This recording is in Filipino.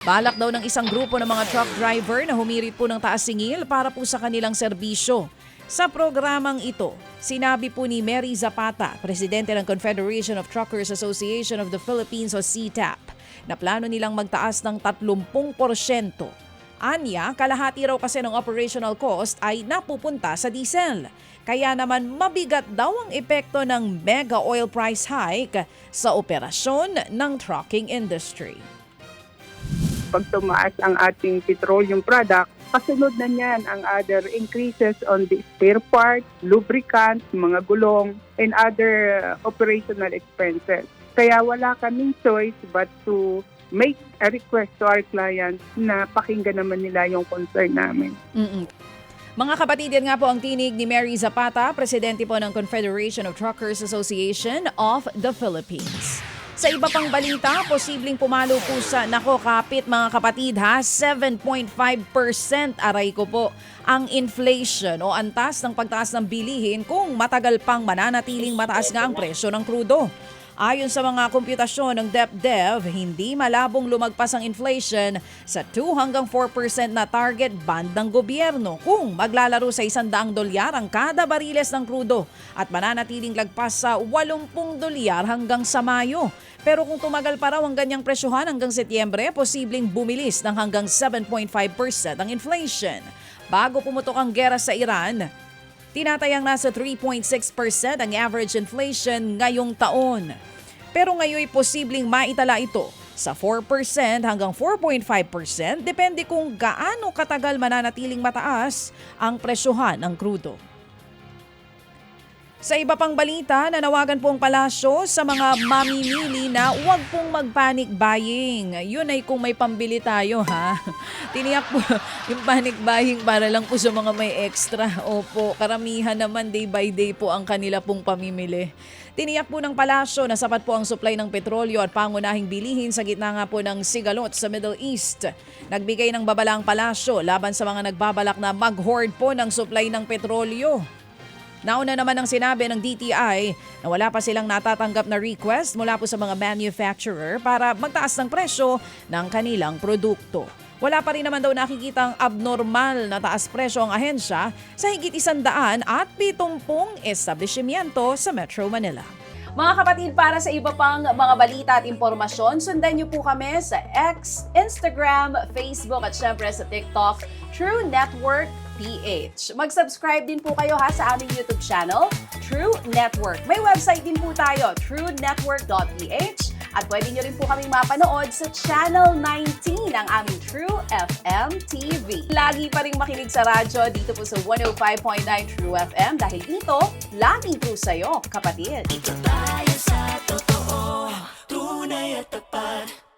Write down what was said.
Balak daw ng isang grupo ng mga truck driver na humirit po ng taas singil para po sa kanilang serbisyo. Sa programang ito, sinabi po ni Mary Zapata, presidente ng Confederation of Truckers Association of the Philippines o CTAP, na plano nilang magtaas ng 30%. Anya, kalahati raw kasi ng operational cost ay napupunta sa diesel. Kaya naman mabigat daw ang epekto ng mega oil price hike sa operasyon ng trucking industry. Pag tumaas ang ating petroleum product, kasunod na niyan ang other increases on the spare parts, lubricants, mga gulong, and other operational expenses. Kaya wala kaming choice but to make a request to our clients na pakinggan naman nila yung concern namin. Mga kapatid, yan nga po ang tinig ni Mary Zapata, presidente po ng Confederation of Truckers Association of the Philippines. Sa iba pang balita, posibleng pumalo po sa, kapit mga kapatid ha, 7.5% aray ko po ang inflation o antas ng pagtaas ng bilihin kung matagal pang mananatiling mataas nga ang presyo ng krudo. Ayon sa mga komputasyon ng DepDev, hindi malabong lumagpas ang inflation sa 2 hanggang 4% na target band ng gobyerno kung maglalaro sa $100 ang kada bariles ng krudo at mananatiling lagpas sa $80 hanggang sa Mayo. Pero kung tumagal pa raw ang ganyang presyohan hanggang Setyembre, posibleng bumilis ng hanggang 7.5% ang inflation. Bago pumutok ang gera sa Iran, tinatayang nasa 3.6% ang average inflation ngayong taon. Pero ngayon posibleng maitala ito sa 4% hanggang 4.5%, depende kung gaano katagal mananatiling mataas ang presyohan ng krudo. Sa iba pang balita, nanawagan po ang palasyo sa mga mamimili na huwag pong mag-panic buying. Yun ay kung may pambili tayo ha. Tiniyak po yung panic buying para lang po sa mga may extra. Opo, karamihan naman day by day po ang kanila pong pamimili. Tiniyak po ng palasyo na sapat po ang supply ng petrolyo at pangunahing bilihin sa gitna nga po ng sigalot sa Middle East. Nagbigay ng babala ang palasyo laban sa mga nagbabalak na mag-hoard po ng supply ng petrolyo. Nauna naman ang sinabi ng DTI na wala pa silang natatanggap na request mula po sa mga manufacturer para magtaas ng presyo ng kanilang produkto. Wala pa rin naman daw nakikitang abnormal na taas presyo ang ahensya sa higit 170 establishmento sa Metro Manila. Mga kapatid, para sa iba pang mga balita at impormasyon, sundan niyo po kami sa X, Instagram, Facebook at syempre sa TikTok, True Network PH. Mag-subscribe din po kayo ha sa aming YouTube channel, True Network. May website din po tayo, truenetwork.ph at pwede nyo rin po kaming mapanood sa Channel 19 ng aming True FM TV. Lagi pa rin makinig sa radyo dito po sa 105.9 True FM dahil dito, laging true sa'yo, kapatid.